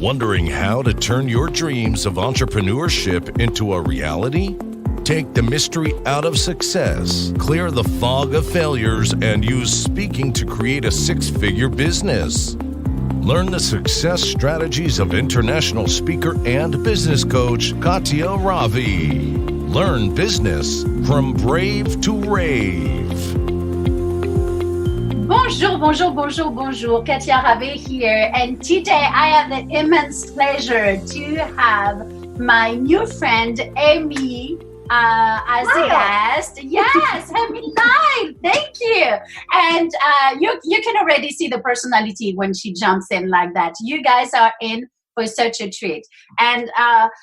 Wondering how to turn your dreams of entrepreneurship into a reality? Take the mystery out of success, clear the fog of failures, and use speaking to create a six-figure business. Learn the success strategies of international speaker and business coach Katya Ravi. Learn business from brave to rave. Bonjour, bonjour, bonjour, bonjour. Katya Ravi here. And today I have the immense pleasure to have my new friend, Amy, as a guest. Yes, Amy Lyle. Thank you. And you can already see the personality when she jumps in like that. You guys are in for such a treat. And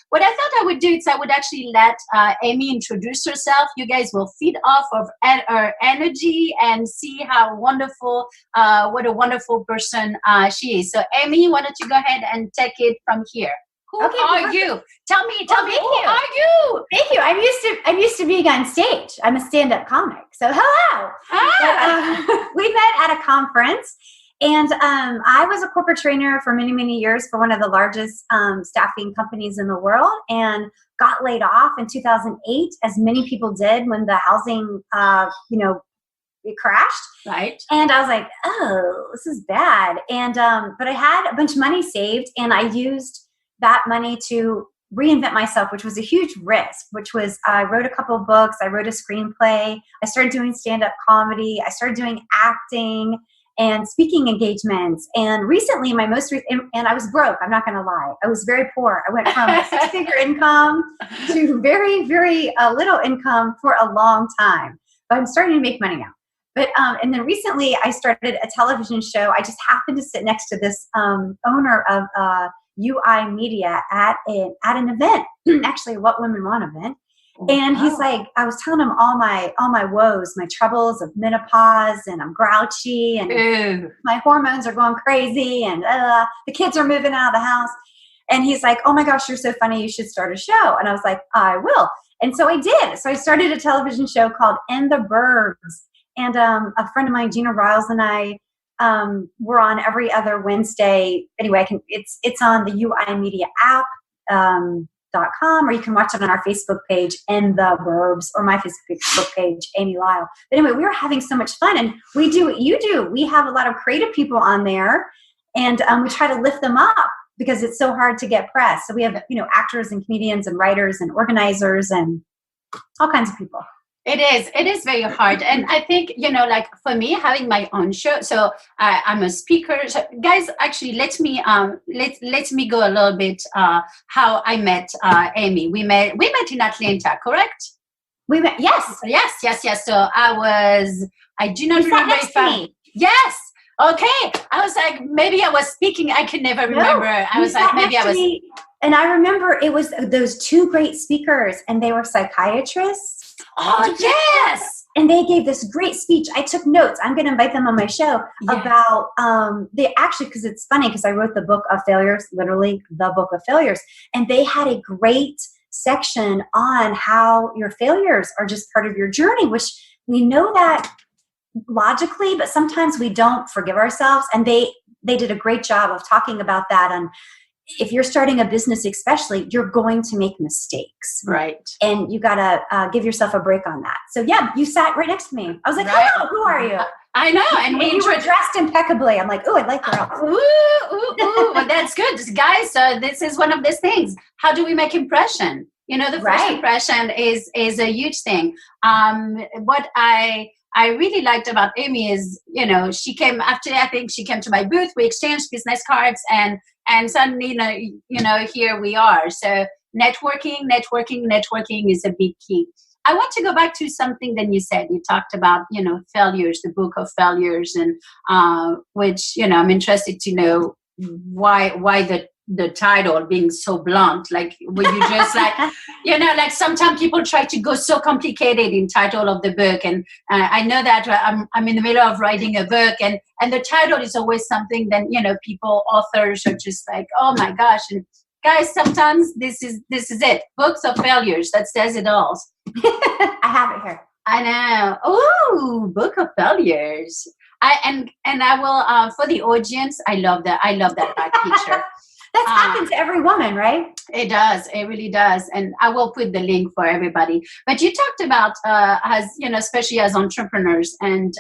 what I thought I would do is I would actually let Amy introduce herself. You guys will feed off of her energy and see how wonderful, what a wonderful person she is. So Amy, why don't you go ahead and take it from here? Who are you? Tell me, who are you? Thank you. I'm used to being on stage. I'm a stand-up comic. So hello. But, we met at a conference. And I was a corporate trainer for many, many years for one of the largest staffing companies in the world, and got laid off in 2008, as many people did when the housing, it crashed. Right. And I was like, oh, this is bad. And but I had a bunch of money saved, and I used that money to reinvent myself, which was a huge risk, which was I wrote a couple of books. I wrote a screenplay. I started doing stand-up comedy. I started doing acting and speaking engagements. And recently, my most recent, and I was broke, I'm not going to lie. I was very poor. I went from a six-figure income to very, very little income for a long time. But I'm starting to make money now. But and then recently, I started a television show. I just happened to sit next to this owner of UI Media at an event, actually a What Women Want event. And he's like, I was telling him all my woes, my troubles of menopause, and I'm grouchy, and my hormones are going crazy, and the kids are moving out of the house. And he's like, oh my gosh, you're so funny. You should start a show. And I was like, I will. And so I did. So I started a television show called In the Burbs. And a friend of mine, Gina Riles, and I were on every other Wednesday. Anyway, it's on the UI Media app. .com, or you can watch it on our Facebook page, In the Burbs, or my Facebook page, Amy Lyle. But anyway, we were having so much fun, and we do what you do. We have a lot of creative people on there, and we try to lift them up because it's so hard to get press. So we have, actors and comedians and writers and organizers and all kinds of people. It is very hard. And I think, like for me, having my own show, so I'm a speaker. So guys, actually, let me go a little bit how I met Amy. We met in Atlanta, correct? We met, yes. So I do not remember if yes. Okay. I was like, maybe I was speaking. I can never remember. I was like, maybe I was. And I remember it was those two great speakers, and they were psychiatrists. Oh, yes. And they gave this great speech. I took notes. I'm going to invite them on my show about, they actually, because it's funny, because I wrote the book of failures, literally the book of failures. And they had a great section on how your failures are just part of your journey, which we know that logically, but sometimes we don't forgive ourselves. And they did a great job of talking about that. And if you're starting a business, especially, you're going to make mistakes. Right. And you got to give yourself a break on that. So, yeah, you sat right next to me. I was like, hello, who are you? I know. And you were dressed impeccably. I'm like, oh, I like her outfit. Ooh. Well, that's good. Guys, this is one of these things. How do we make impression? The first impression is a huge thing. What I really liked about Amy is, she came after, I think she came to my booth, we exchanged business cards, and suddenly, here we are. So networking is a big key. I want to go back to something that you said. You talked about, failures, the book of failures, and which, I'm interested to know why the title being so blunt, like would you just like like sometimes people try to go so complicated in title of the book, and I know that I'm in the middle of writing a book, and the title is always something that authors are just like, oh my gosh. And guys, sometimes this is it, books of failures, that says it all. I have it here. I know. Oh, book of failures. I will for the audience, I love that back picture. That's happened to every woman, right? It does. It really does. And I will put the link for everybody. But you talked about as especially as entrepreneurs, and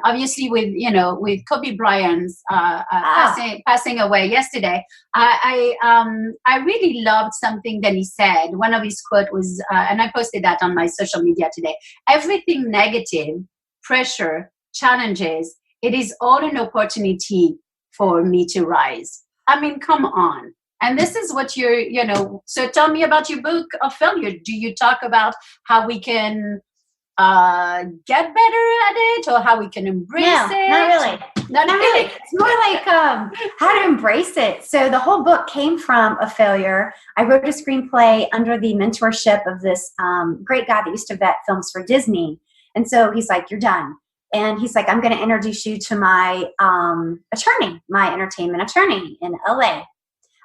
obviously with Kobe Bryant's passing away yesterday. I really loved something that he said. One of his quote was, and I posted that on my social media today. Everything negative, pressure, challenges, it is all an opportunity for me to rise. I mean, come on. And this is what so tell me about your book of failure. Do you talk about how we can get better at it, or how we can embrace it? Not really. Not really. It's more like how to embrace it. So the whole book came from a failure. I wrote a screenplay under the mentorship of this great guy that used to vet films for Disney. And so he's like, you're done. And he's like, I'm going to introduce you to my attorney, my entertainment attorney in LA.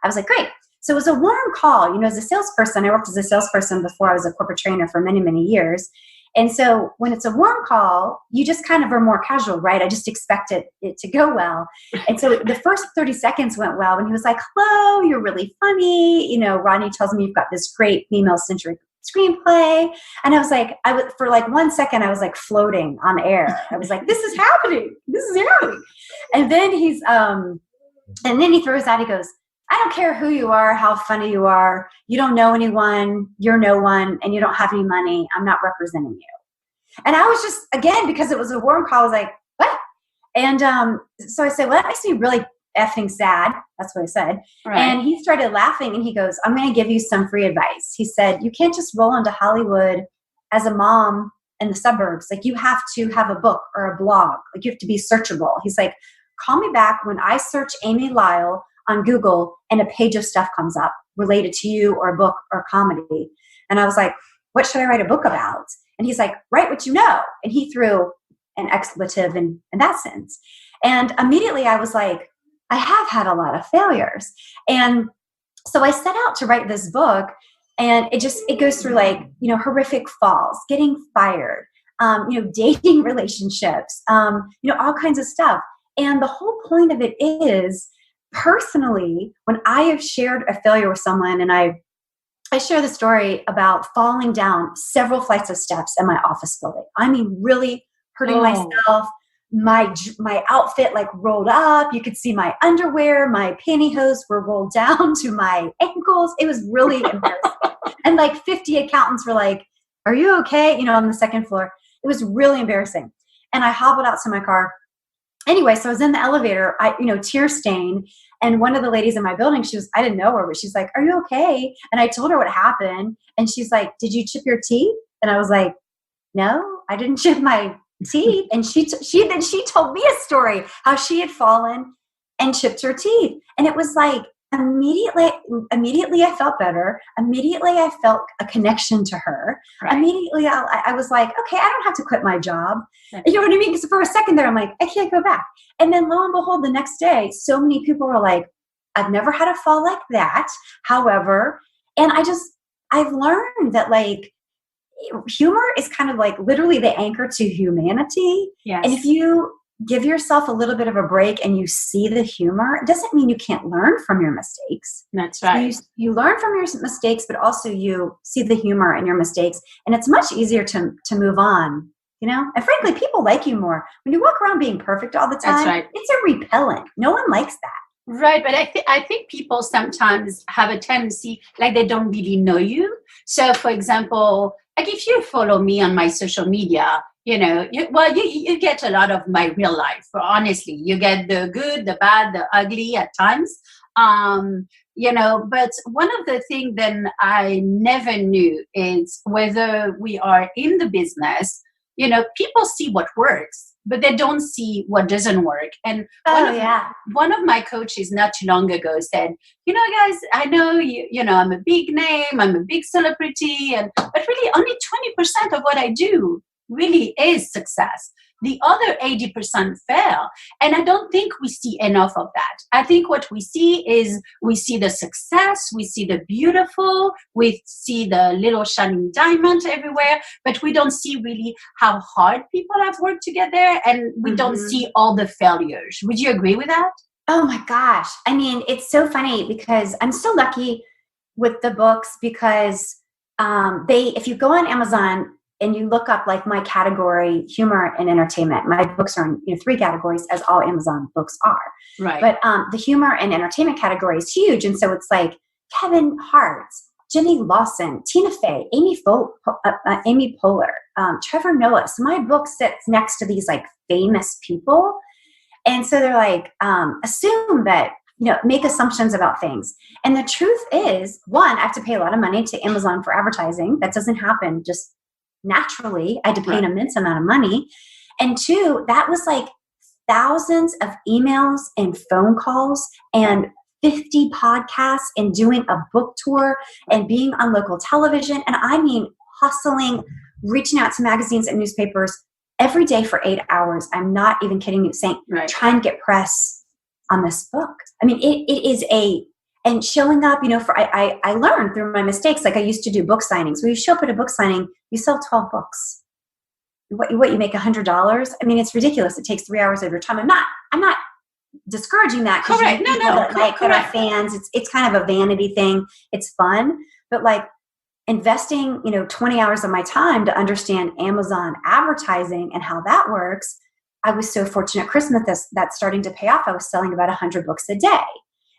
I was like, great. So it was a warm call. As a salesperson, I worked as a salesperson before I was a corporate trainer for many, many years. And so when it's a warm call, you just kind of are more casual, right? I just expected it to go well. And so the first 30 seconds went well when he was like, hello, you're really funny. Rodney tells me you've got this great female-centric screenplay. And I was like, for like 1 second, I was like floating on air. I was like, this is happening. This is happening. And then he throws out, he goes, I don't care who you are, how funny you are. You don't know anyone. You're no one, and you don't have any money. I'm not representing you. And I was just, again, because it was a warm call, I was like, what? And so I said, well, that makes me really effing sad. That's what I said. Right. And he started laughing, and he goes, I'm going to give you some free advice. He said, you can't just roll into Hollywood as a mom in the suburbs. Like, you have to have a book or a blog. Like, you have to be searchable. He's like, call me back when I search Amy Lyle on Google and a page of stuff comes up related to you, or a book or comedy. And I was like, what should I write a book about? And he's like, write what you know. And he threw an expletive in that sense. And immediately I was like, I have had a lot of failures. And so I set out to write this book, and it goes through like, horrific falls, getting fired, dating relationships, all kinds of stuff. And the whole point of it is, personally, when I have shared a failure with someone, and I share the story about falling down several flights of steps in my office building. I mean, really hurting myself. My outfit like rolled up. You could see my underwear. My pantyhose were rolled down to my ankles. It was really embarrassing. And like 50 accountants were like, are you okay? On the second floor. It was really embarrassing. And I hobbled out to my car. Anyway, so I was in the elevator, tear stained. And one of the ladies in my building, I didn't know her, but she's like, are you okay? And I told her what happened. And she's like, did you chip your teeth? And I was like, no, I didn't chip my teeth. And she told me a story, how she had fallen and chipped her teeth. And it was like, immediately I felt better. Immediately I felt a connection to her. Right. Immediately I was like, okay, I don't have to quit my job. Right. You know what I mean? Because for a second there, I'm like, I can't go back. And then lo and behold, the next day, so many people were like, I've never had a fall like that. However, and I've learned that like humor is kind of like literally the anchor to humanity. Yes. And if you give yourself a little bit of a break and you see the humor, it doesn't mean you can't learn from your mistakes. That's right. You learn from your mistakes, but also you see the humor in your mistakes. And it's much easier to move on, And frankly, people like you more. When you walk around being perfect all the time, That's right. It's a repellent. No one likes that. Right, but I think people sometimes have a tendency, like they don't really know you. So, for example, like if you follow me on my social media, you get a lot of my real life. Honestly, you get the good, the bad, the ugly at times. But one of the things that I never knew is whether we are in the business, people see what works, but they don't see what doesn't work. And one of my coaches not too long ago said, guys, I know I'm a big name, I'm a big celebrity, but really only 20% of what I do really is success. The other 80% fail. And I don't think we see enough of that. I think what we see is we see the success, we see the beautiful, we see the little shining diamond everywhere, but we don't see really how hard people have worked to get there, and we don't see all the failures. Would you agree with that? Oh my gosh. I mean, it's so funny because I'm so lucky with the books because if you go on Amazon and you look up like my category, humor and entertainment, my books are in 3 categories, as all Amazon books are. Right. But the humor and entertainment category is huge. And so it's like Kevin Hart, Jenny Lawson, Tina Fey, Amy Poehler, Trevor Noah. So my book sits next to these like famous people. And so they're like, assume that, make assumptions about things. And the truth is, one, I have to pay a lot of money to Amazon for advertising. That doesn't happen just naturally. I had to pay an immense amount of money. And 2, that was like thousands of emails and phone calls and 50 podcasts and doing a book tour and being on local television. And I mean, hustling, reaching out to magazines and newspapers every day for 8 hours. I'm not even kidding you, saying, trying to get press on this book. I mean, it is and showing up, I learned through my mistakes. Like I used to do book signings. When you show up at a book signing, you sell 12 books. What you make $100? I mean, it's ridiculous. It takes 3 hours of your time. I'm not discouraging that. Correct. No. That are fans. It's kind of a vanity thing. It's fun, but like investing, 20 hours of my time to understand Amazon advertising and how that works. I was so fortunate. Christmas, that's starting to pay off. I was selling about 100 books a day.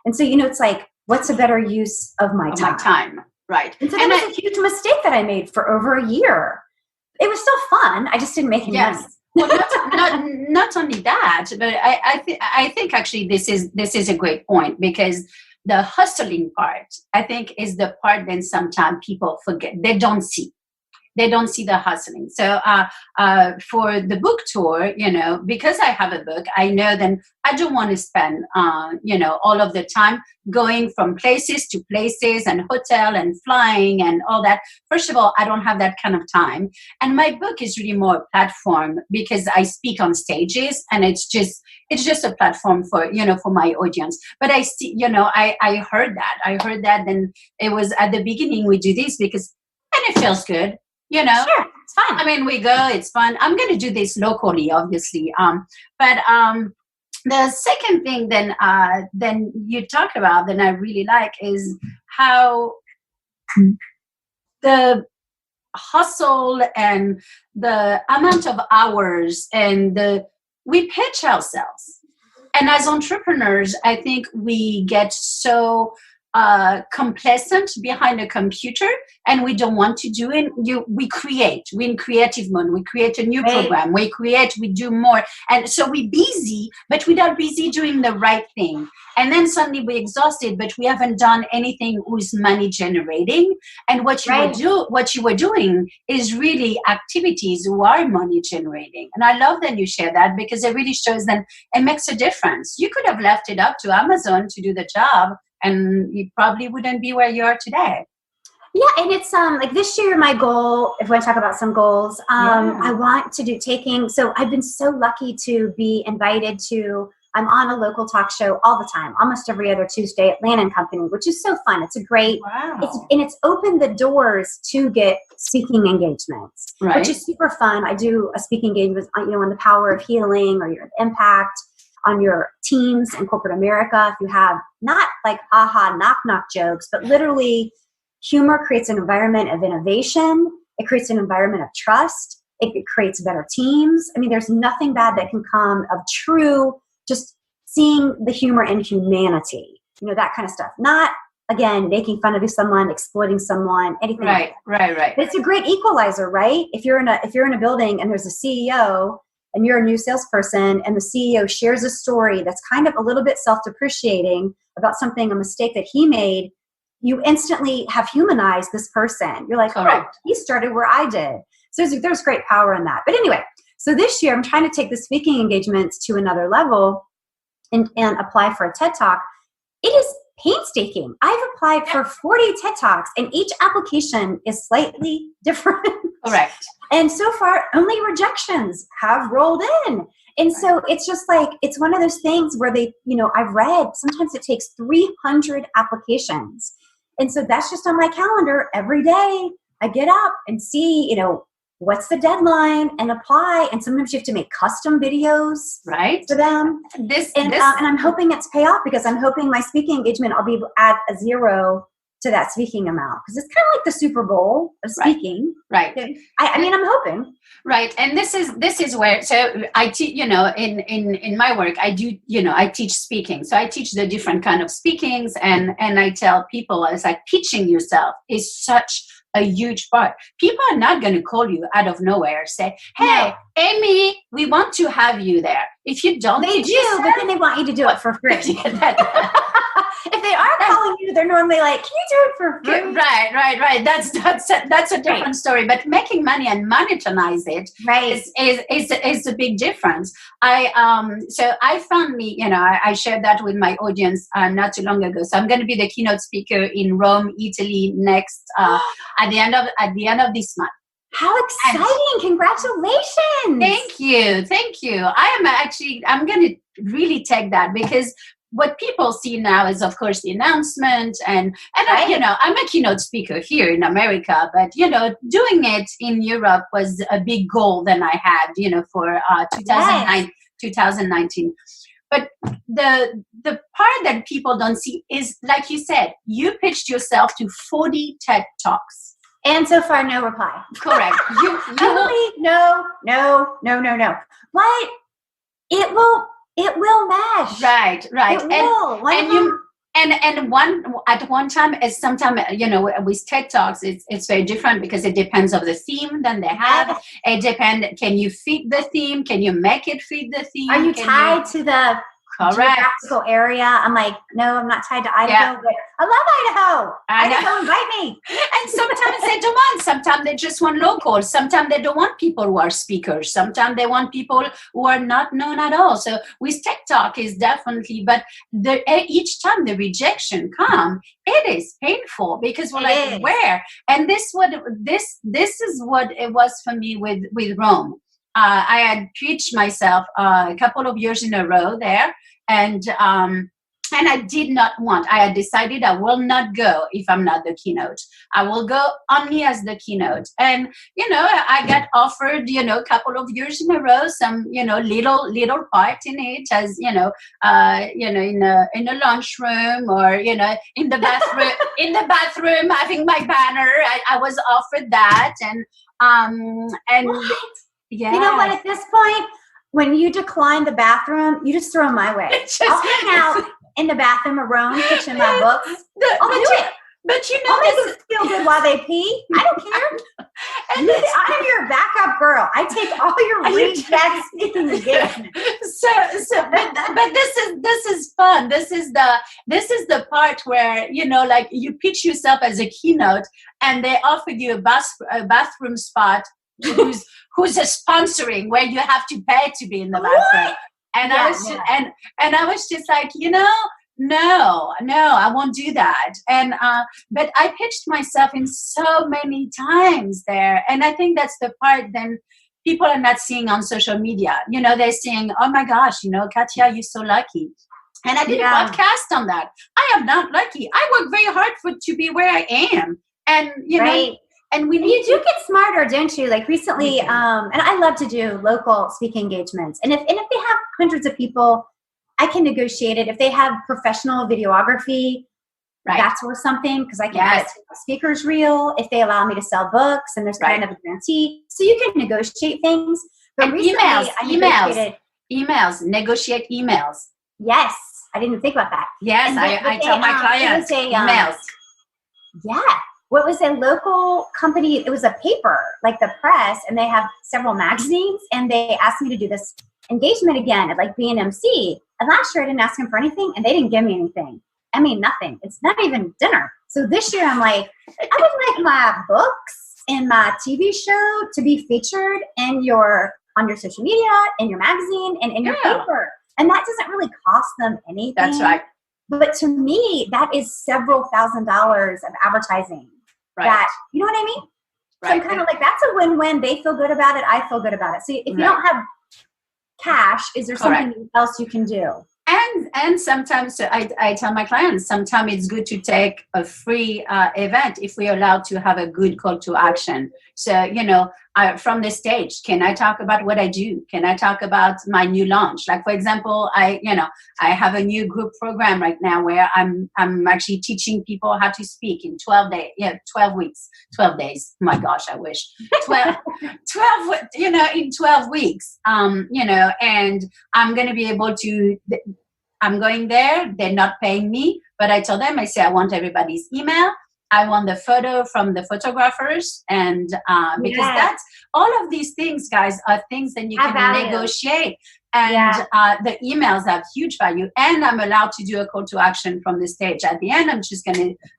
And so, it's like, what's a better use of my time? Right. And so that was a huge mistake that I made for over a year. It was still fun. I just didn't make any money. Well, not only that, but I think actually this is a great point, because the hustling part, I think, is the part that sometimes people forget. They don't see the hustling. So for the book tour, because I have a book, I know then I don't want to spend, all of the time going from places to places and hotel and flying and all that. First of all, I don't have that kind of time. And my book is really more a platform because I speak on stages, and it's just a platform for my audience. But I see, I heard that. Then it was at the beginning we do this because, and it feels good. Sure, it's fun. I mean, we go, it's fun. I'm going to do this locally, obviously. But the second thing then you talked about that I really like is how the hustle and the amount of hours and we pitch ourselves. And as entrepreneurs, I think we get so complacent behind a computer, and we don't want to do it. We create. We're in creative mode. We create a new program. We do more. And so we're busy, but we're not busy doing the right thing. And then suddenly we're exhausted, but we haven't done anything who's money generating. And what you were doing is really activities who are money generating. And I love that you share that, because it really shows that it makes a difference. You could have left it up to Amazon to do the job, and you probably wouldn't be where you are today. Yeah, and it's like this year, my goal, if we want to talk about some goals, I want to do so I've been so lucky to be invited to, I'm on a local talk show all the time, almost every other Tuesday at Land & Company, which is so fun. It's a great, it's opened the doors to get speaking engagements, which is super fun. I do a speaking engagement, on the power of healing or your impact on your teams in corporate America. If you have not like knock jokes, but literally humor creates an environment of innovation. It creates an environment of trust. It creates better teams. I mean, there's nothing bad that can come of true, just seeing the humor in humanity, that kind of stuff. Not, again, making fun of someone, exploiting someone, anything. Right. But it's a great equalizer, right? If you're in a building and there's a CEO and you're a new salesperson and the CEO shares a story that's kind of a little bit self-depreciating about a mistake that he made, you instantly have humanized this person. You're like, oh, he started where I did. So there's great power in that. But anyway, so this year I'm trying to take the speaking engagements to another level and apply for a TED Talk. It is painstaking. I've applied for 40 TED Talks, and each application is slightly different. Correct. And so far, only rejections have rolled in. And so it's just like, it's one of those things where I've read, sometimes it takes 300 applications. And so that's just on my calendar every day. I get up and see, what's the deadline, and apply. And sometimes you have to make custom videos for them. And I'm hoping it's pay off, because I'm hoping my speaking engagement, I'll be able to add a zero to that speaking amount, because it's kind of like the Super Bowl of speaking. Right. I mean, I'm hoping. Right. And this is where, so I teach, in my work, I do, I teach speaking. So I teach the different kind of speakings, and I tell people, it's like pitching yourself is such a huge part. People are not going to call you out of nowhere, say, hey, Amy, we want to have you there. If you don't, they do, but then they want you to do it for free. If they are calling you, they're normally like, can you do it for free? Right. That's a different story. But making money and monetize it is a big difference. So I found I shared that with my audience not too long ago. So I'm going to be the keynote speaker in Rome, Italy next at the end of this month. How exciting! Congratulations! Thank you. I'm going to really take that, because what people see now is, of course, the announcement, and I'm a keynote speaker here in America, but doing it in Europe was a big goal that I had, for 2019. But the part that people don't see is, like you said, you pitched yourself to 40 TED Talks. And so far, no reply. Correct. No. But it will mesh. Right. It will. At one time, is sometimes, with TED Talks, it's very different, because it depends on the theme that they have. It depends. Can you fit the theme? Can you make it fit the theme? Are you tied to the geographical area? I'm like, no, I'm not tied to Idaho, but I love Idaho. Idaho, invite me. And sometimes they don't want. Sometimes they just want locals. Sometimes they don't want people who are speakers. Sometimes they want people who are not known at all. So with TED Talk is definitely, but each time the rejection comes, it is painful, because we're where? And this is what it was for me with Rome. I had preached myself a couple of years in a row there, and I did not want. I had decided I will not go if I'm not the keynote. I will go only as the keynote. And I got offered a couple of years in a row some little part in it, as in a lunchroom, or in the bathroom having my banner. I was offered that, and. What? Yeah. You know what? At this point, when you decline the bathroom, you just throw them my way. I'll hang out in the bathroom of Rome, pitching my books. I'll do it. But I'll make them feel good while they pee. I don't care. I'm your backup girl. I take all your reject speaking engagements. But this is fun. This is the part where you pitch yourself as a keynote, and they offer you a bathroom spot. Who's a sponsoring, where you have to pay to be in the bathroom. And I was just like, no, I won't do that. And but I pitched myself in so many times there, and I think that's the part then people are not seeing on social media. They're saying, oh my gosh, Katia, you're so lucky. And I did a podcast on that. I am not lucky. I work very hard to be where I am, and right. And you do get smarter, don't you? Like recently, and I love to do local speaking engagements. And if they have hundreds of people, I can negotiate it. If they have professional videography, that's worth something, because I can get speakers reel. If they allow me to sell books, and there's kind of a guarantee, so you can negotiate things. But and negotiate emails. Yes, I didn't think about that. Yes, I tell my clients emails. What was a local company? It was a paper, like the press, and they have several magazines, and they asked me to do this engagement again at like being MC. And last year I didn't ask them for anything, and they didn't give me anything. I mean, nothing. It's not even dinner. So this year I'm like, I would like my books and my TV show to be featured on your social media, in your magazine, and in your paper. And that doesn't really cost them anything. That's right. But to me, that is several $1,000s of advertising. Right. That, you know what I mean? Right. So I'm kind of like, that's a win-win. They feel good about it. I feel good about it. So if you don't have cash, is there something else you can do? And sometimes I tell my clients, sometimes it's good to take a free event if we're allowed to have a good call to action. So, from the stage, can I talk about what I do? Can I talk about my new launch? Like, for example, I have a new group program right now where I'm actually teaching people how to speak in 12 days. Yeah, 12 weeks, 12 days. Oh my gosh, I wish 12, 12, in 12 weeks. And I'm going to be able to. I'm going there. They're not paying me, but I told them, I say, I want everybody's email. I want the photo from the photographers, and because that's all of these things, guys, are things that you can negotiate. And the emails have huge value. And I'm allowed to do a call to action from the stage. At the end,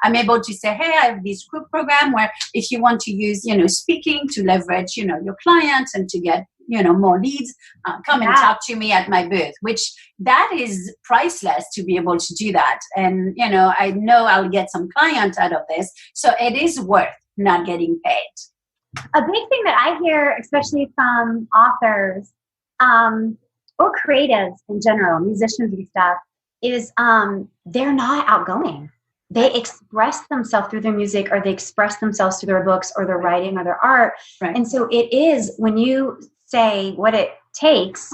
I'm able to say, hey, I have this group program where if you want to use, speaking to leverage, your clients and to get, more leads, come and talk to me at my booth, which that is priceless to be able to do that. And, I know I'll get some clients out of this. So it is worth not getting paid. A big thing that I hear, especially from authors, or creatives in general, musicians and stuff, is they're not outgoing. They express themselves through their music, or they express themselves through their books or their writing or their art. Right. And so it is, when you say what it takes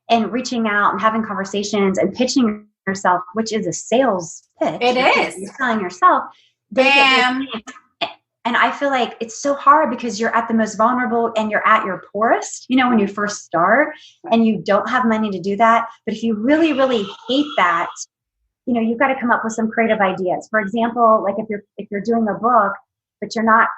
and reaching out and having conversations and pitching yourself, which is a sales pitch. It is. You're selling yourself. Bam. And I feel like it's so hard because you're at the most vulnerable and you're at your poorest, when you first start, and you don't have money to do that. But if you really, really hate that, you've got to come up with some creative ideas. For example, like if you're doing a book, but you're not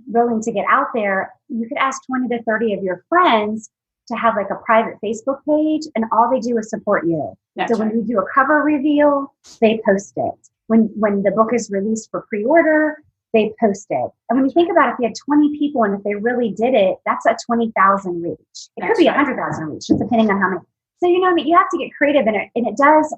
willing to get out there, you could ask 20 to 30 of your friends to have like a private Facebook page, and all they do is support you. That's so when you do a cover reveal, they post it. When the book is released for pre-order, they post it. And when you think about it, if you had 20 people and if they really did it, that's a 20,000 reach. It could be 100,000 reach, just depending on how many. So, you have to get creative in it. And it does,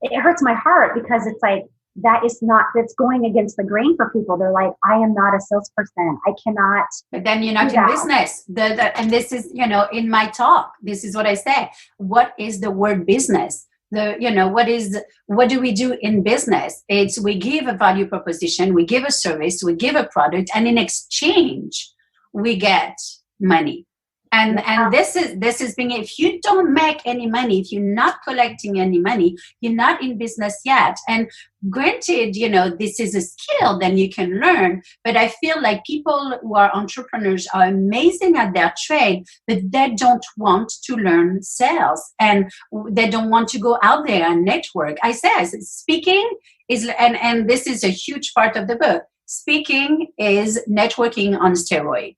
it hurts my heart because it's like, that's going against the grain for people. They're like, I am not a salesperson. I cannot. But then you're not in business. And this is, in my talk, this is what I say. What is the word business? What do we do in business? It's, we give a value proposition, we give a service, we give a product, and in exchange, we get money. And this is being, if you don't make any money, if you're not collecting any money, you're not in business yet. And granted, this is a skill that you can learn, but I feel like people who are entrepreneurs are amazing at their trade, but they don't want to learn sales, and they don't want to go out there and network. I say, speaking is, and this is a huge part of the book, speaking is networking on steroid.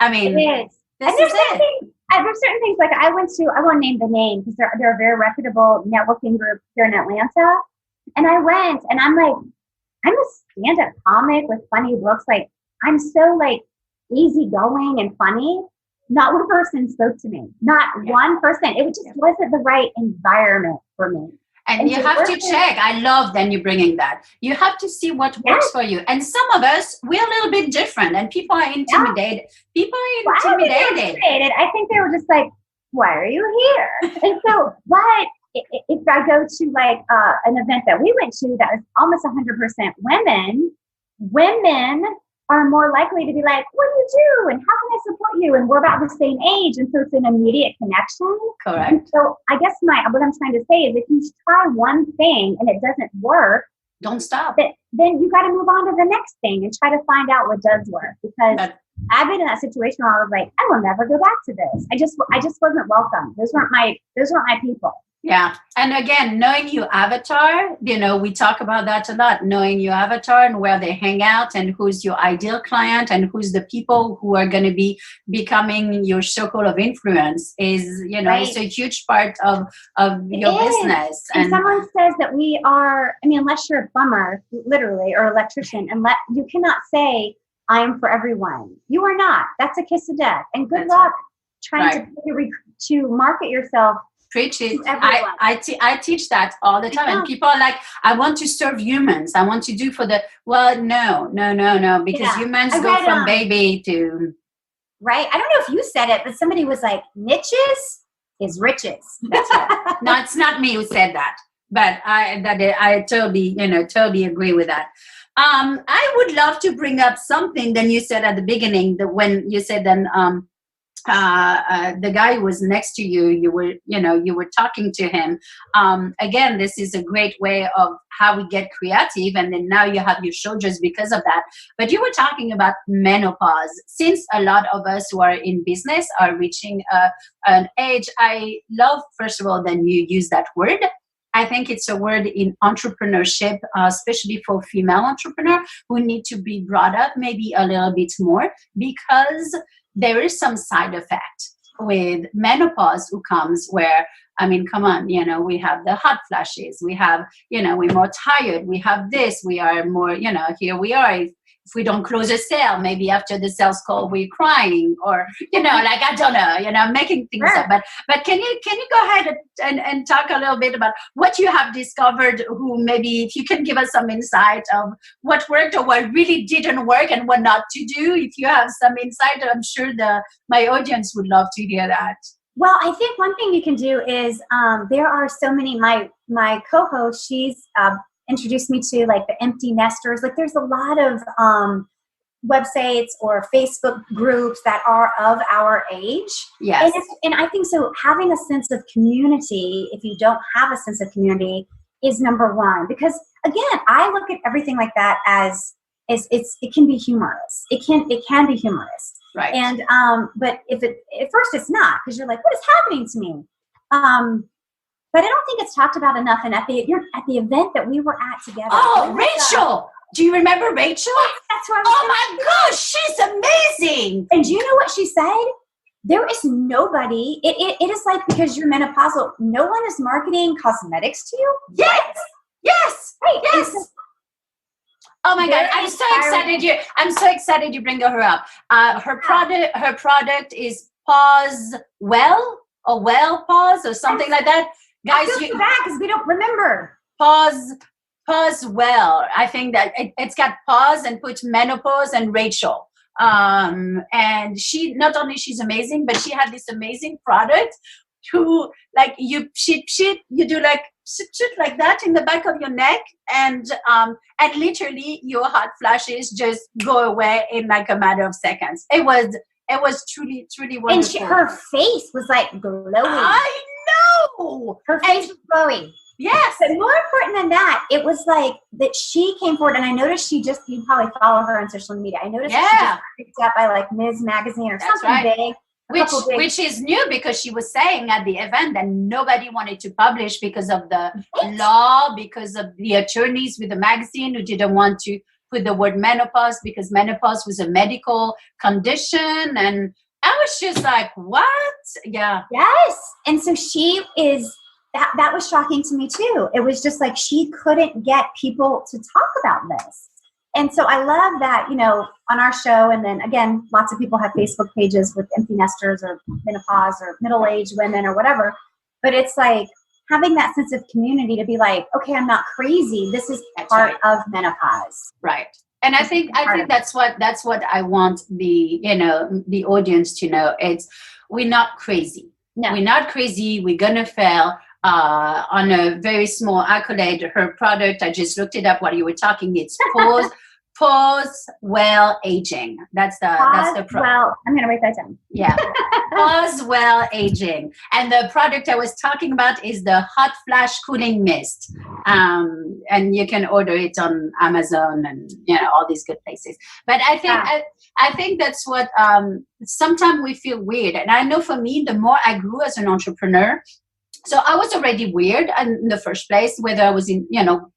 I mean, it is. And there's certain things like I won't name the name because they're a very reputable networking group here in Atlanta. And I went, and I'm like, I'm a stand-up comic with funny books. Like, I'm so like easygoing and funny. Not one person spoke to me. Not one person. It just wasn't the right environment for me. And you have to check. I love then you bringing that. You have to see what works for you. And some of us, we're a little bit different, and people are intimidated. People are intimidated. I think they were just like, why are you here? And so, but if I go to like an event that we went to that was almost 100% women are more likely to be like, what do you do? And how can I support you? And we're about the same age. And so it's an immediate connection. Correct. And so I guess what I'm trying to say is if you try one thing and it doesn't work, don't stop. Then you got to move on to the next thing and try to find out what does work. Because I've been in that situation where I was like, I will never go back to this. I just wasn't welcome. Those weren't my people. Yeah. And again, knowing your avatar, we talk about that a lot, knowing your avatar and where they hang out and who's your ideal client and who's the people who are going to be becoming your circle of influence is, it's a huge part of your business. And someone says that we are, unless you're a plumber, literally, or electrician, and you cannot say, I am for everyone. You are not. That's a kiss of death. And good luck trying to market yourself. Preach it. I teach that all the time. And people are like, I want to serve humans. I want to do for the, no. Because humans go from baby to. Right. I don't know if you said it, but somebody was like, niches is riches. That's right. No, it's not me who said that. But I totally agree with that. I would love to bring up something that you said at the beginning, that when you said then the guy who was next to you, you were talking to him. Again, this is a great way of how we get creative, and then now you have your show just because of that. But you were talking about menopause. Since a lot of us who are in business are reaching an age, I love, first of all, then you use that word. I think it's a word in entrepreneurship, especially for female entrepreneurs who need to be brought up maybe a little bit more, because there is some side effect with menopause who comes where, I mean, come on, we have the hot flashes, we have, we're more tired, we have this, we are more, here we are. If we don't close a sale, maybe after the sales call, we're crying, or, like, I don't know, making things up. But can you go ahead and talk a little bit about what you have discovered, who maybe if you can give us some insight of what worked or what really didn't work and what not to do. If you have some insight, I'm sure my audience would love to hear that. Well, I think one thing you can do is there are so many, my co-host, she's introduced me to like the empty nesters. Like there's a lot of websites or Facebook groups that are of our age. Yes. And I think so having a sense of community, if you don't have a sense of community, is number one. Because again, I look at everything like that as it can be humorous. It can be humorous. Right. And but if at first it's not, because you're like, what is happening to me? But I don't think it's talked about enough. And at the event that we were at together. Oh, Rachel! Do you remember Rachel? That's what my gosh, she's amazing! And do you know what she said? There is nobody. It is like, because you're menopausal, no one is marketing cosmetics to you. Yes. Right. Yes. Oh my God! I'm so excited you bring her up. Her product is Pause Well or something like that. Guys, you back because we don't remember. Pause Well. I think that it's got pause and put menopause and Rachel. And she, not only she's amazing, but she had this amazing product to, like, you do like shit like that in the back of your neck, and literally your hot flashes just go away in like a matter of seconds. It was truly wonderful. And her face was like glowing. I know. Her face was glowing. Yes. But more important than that, it was like that she came forward, and I noticed you probably follow her on social media. I noticed she just picked up by like Ms. Magazine or something big. Which is new, because she was saying at the event that nobody wanted to publish because of the law, because of the attorneys with the magazine who didn't want to put the word menopause, because menopause was a medical condition. And I was just like, what? Yeah. Yes. And so she is, that was shocking to me too. It was just like, she couldn't get people to talk about this. And so I love that, on our show, and then again, lots of people have Facebook pages with empty nesters or menopause or middle-aged women or whatever. But it's like having that sense of community to be like, okay, I'm not crazy. This is part of menopause. Right. And I think that's what I want the audience to know. It's, we're not crazy. No. We're not crazy. We're going to fail. On a very small accolade, her product, I just looked it up while you were talking. It's Pause Well Aging. That's the product. Well, I'm going to write that down. Yeah. Pause Well Aging. And the product I was talking about is the Hot Flash Cooling Mist. And you can order it on Amazon and, all these good places. But I think, I think that's what, sometimes we feel weird. And I know for me, the more I grew as an entrepreneur, so I was already weird in the first place, whether I was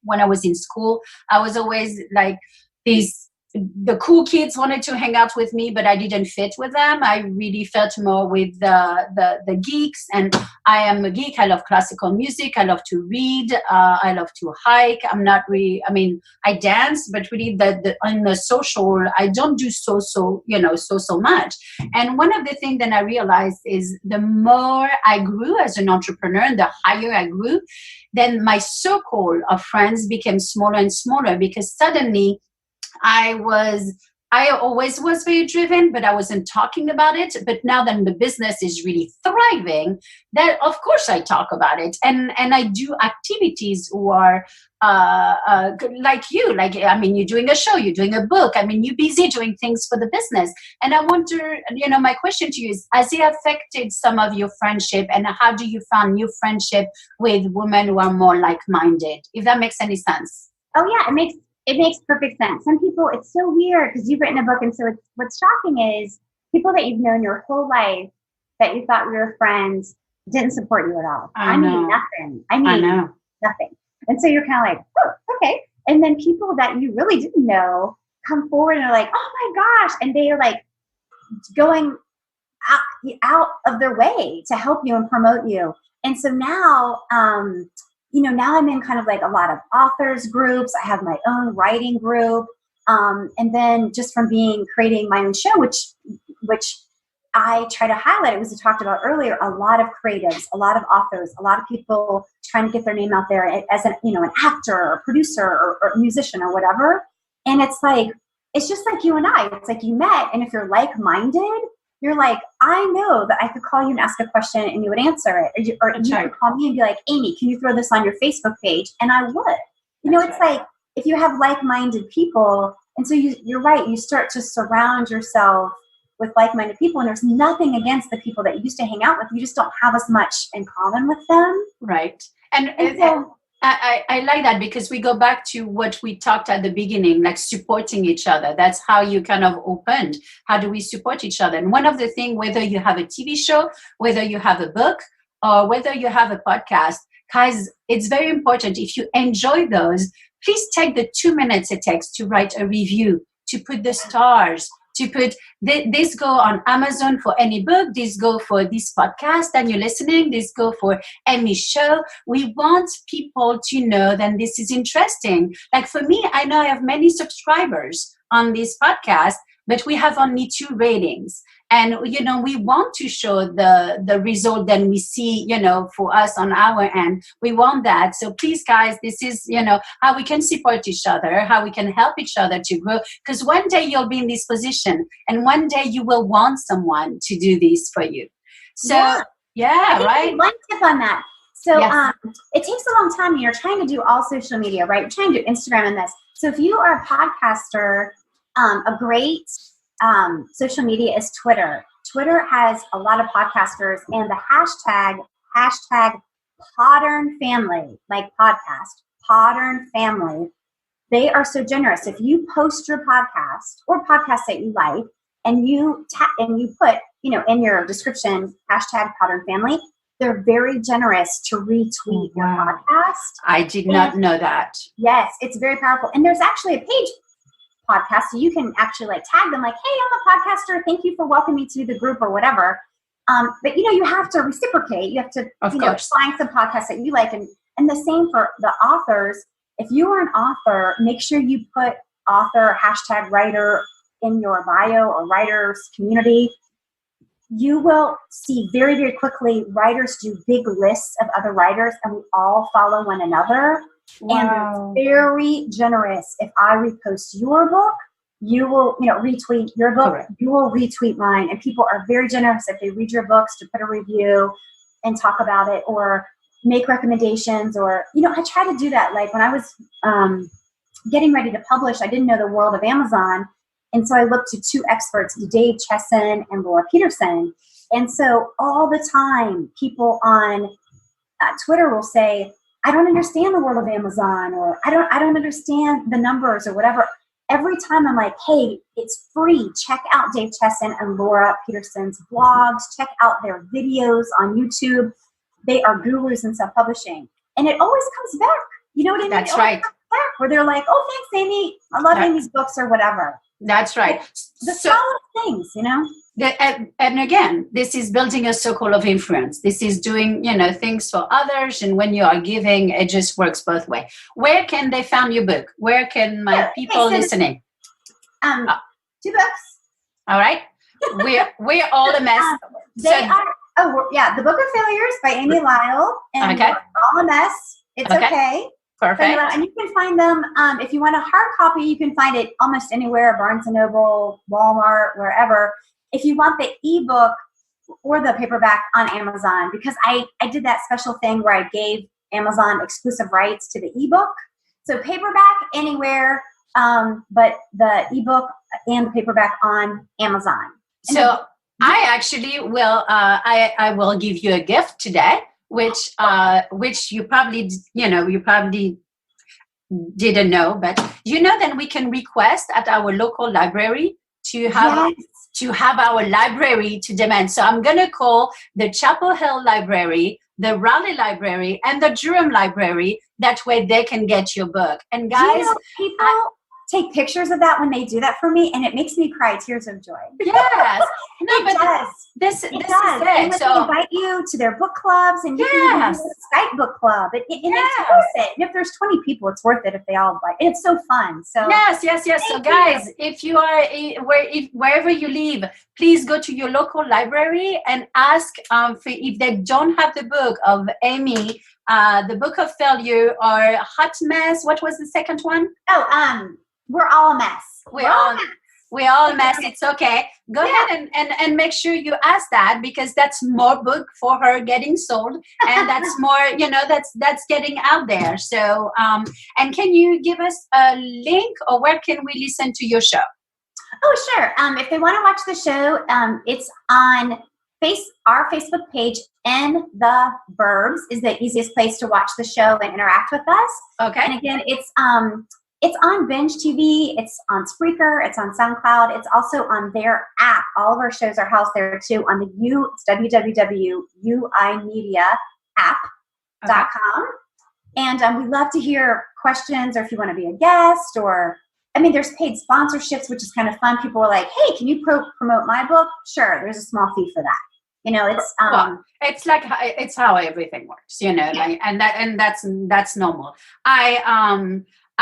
when I was in school, I was always like the cool kids wanted to hang out with me, but I didn't fit with them. I really felt more with the geeks, and I am a geek. I love classical music. I love to read. I love to hike. I'm not really, I dance, but really in the social, I don't do so much. And one of the things that I realized is the more I grew as an entrepreneur and the higher I grew, then my circle of friends became smaller and smaller, because suddenly I was I always was very driven, but I wasn't talking about it. But now that the business is really thriving, that of course I talk about it, and I do activities who are like you. Like, I mean, you're doing a show, you're doing a book. I mean, you're busy doing things for the business. And I wonder, my question to you is: has it affected some of your friendship, and how do you find new friendship with women who are more like-minded? If that makes any sense. Oh yeah, it makes perfect sense. Some people, it's so weird because you've written a book, and so what's shocking is people that you've known your whole life that you thought were your friends didn't support you at all. I mean nothing. I mean nothing. And so you're kind of like, oh, okay. And then people that you really didn't know come forward and are like, oh my gosh, and they are like going out of their way to help you and promote you. And so now, now I'm in kind of like a lot of authors groups. I have my own writing group. And then just from creating my own show, which I try to highlight, it was talked about earlier, a lot of creatives, a lot of authors, a lot of people trying to get their name out there as an actor or producer or musician or whatever. And it's just like you and I, it's like you met. And if you're like-minded, you're like, I know that I could call you and ask a question and you would answer it. Or you could call me and be like, Amy, can you throw this on your Facebook page? And I would. It's like if you have like-minded people, and so you're right, you start to surround yourself with like-minded people, and there's nothing against the people that you used to hang out with. You just don't have as much in common with them. Right. And so, I like that, because we go back to what we talked at the beginning, like supporting each other. That's how you kind of opened. How do we support each other? And one of the things, whether you have a TV show, whether you have a book, or whether you have a podcast, guys, it's very important. If you enjoy those, please take the 2 minutes it takes to write a review, to put the stars, to put this go on Amazon for any book, this go for this podcast and you're listening, this go for Amy's show. We want people to know that this is interesting. Like for me, I know I have many subscribers on this podcast, but we have only 2 ratings. And, we want to show the result that we see, for us on our end. We want that. So please, guys, this is, how we can support each other, how we can help each other to grow. Because one day you'll be in this position, and one day you will want someone to do this for you. So, right? One tip on that. So it takes a long time. You're trying to do all social media, right? You're trying to do Instagram and this. So if you are a podcaster, a great social media is Twitter. Twitter has a lot of podcasters, and the hashtag Podern Family, like podcast, Podern Family, they are so generous. If you post your podcast or podcast that you like, and you put, in your description, hashtag Podern Family, they're very generous to retweet your podcast. I did not know that. Yes, it's very powerful. And there's actually a page podcast, so you can actually tag them like, hey, I'm a podcaster, thank you for welcoming me to the group or whatever. But you have to reciprocate. You have to find some podcasts that you like, and the same for the authors. If you are an author, make sure you put author hashtag writer in your bio or writers community. You will see very, very quickly writers do big lists of other writers, and we all follow one another. Wow. And they're very generous. If I repost your book, you will, retweet your book. Correct. You will retweet mine. And people are very generous if they read your books to put a review and talk about it or make recommendations. Or, I try to do that. Like when I was getting ready to publish, I didn't know the world of Amazon. And so I looked to 2 experts, Dave Chesson and Laura Peterson. And so all the time, people on Twitter will say, I don't understand the world of Amazon, or I don't understand the numbers or whatever. Every time I'm like, hey, it's free. Check out Dave Chesson and Laura Peterson's blogs. Check out their videos on YouTube. They are gurus in self-publishing. And it always comes back. You know what I mean? That's right. Back where they're like, oh, thanks, Amy. I love Amy's books or whatever. That's right. The smallest things, And again, this is building a circle of influence. This is doing, things for others. And when you are giving, it just works both ways. Where can they find your book? Where can my people listening? 2 books. All right. We're all a mess. The Book of Failures by Amy Lyle. And we're all a mess. It's okay. Perfect. And you can find them, if you want a hard copy, you can find it almost anywhere, Barnes & Noble, Walmart, wherever. If you want the ebook or the paperback, on Amazon, because I did that special thing where I gave Amazon exclusive rights to the ebook. So paperback anywhere, but the ebook and the paperback on Amazon. So I actually will, I will give you a gift today, which you probably didn't know, but then we can request at our local library to have our library to demand. So I'm going to call the Chapel Hill Library, the Raleigh Library, and the Durham Library. That way they can get your book. And guys, people take pictures of that when they do that for me, and it makes me cry tears of joy. Yes. No, it does. This is and it. So they invite you to their book clubs, and you can do a Skype book club. And it's worth it. And if there's 20 people, it's worth it if they all invite. It's so fun. So yes. So guys, if you are wherever you live, please go to your local library and ask if they don't have the book of Amy, the Book of Failure, or Hot Mess. What was the second one? We're all a mess. We're all a mess. It's okay. Go ahead and make sure you ask that, because that's more book for her getting sold, and that's more, that's getting out there. So, and can you give us a link, or where can we listen to your show? Oh, sure. If they want to watch the show, it's on our Facebook page. And the Burbs is the easiest place to watch the show and interact with us. Okay. And again, it's on Binge TV. It's on Spreaker. It's on SoundCloud. It's also on their app. All of our shows are housed there too on the www.uimediaapp.com. And we love to hear questions, or if you want to be a guest, or there's paid sponsorships, which is kind of fun. People are like, "Hey, can you promote my book?" Sure, there's a small fee for that. It's like it's how everything works, and that's normal.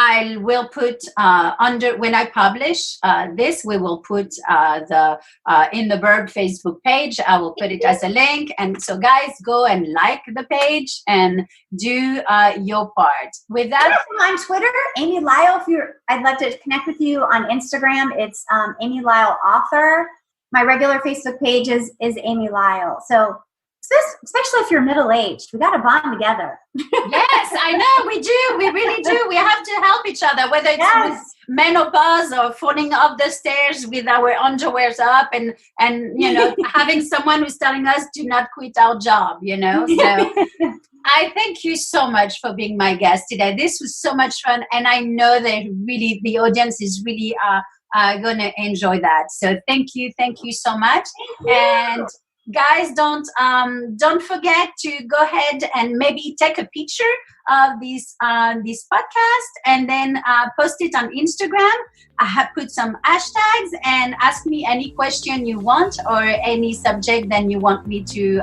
I will put under, when I publish this, we will put in the Burb Facebook page. I will put it as a link, and so guys, go and like the page and do your part. With that, on Twitter, Amy Lyle. I'd love to connect with you on Instagram. It's Amy Lyle Author. My regular Facebook page is Amy Lyle. So, especially if you're middle-aged, we got to bond together. Yes, I know, we do. We really do. We have to help each other, whether it's with menopause or falling off the stairs with our underwears up, and having someone who's telling us do not quit our job, So I thank you so much for being my guest today. This was so much fun, and I know that really the audience is really going to enjoy that. So thank you so much. And guys, don't forget to go ahead and maybe take a picture of this podcast, and then post it on Instagram. I have put some hashtags, and ask me any question you want, or any subject that you want me to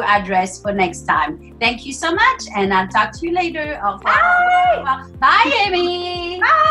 address for next time. Thank you so much, and I'll talk to you later. Bye. Bye, Amy. Bye.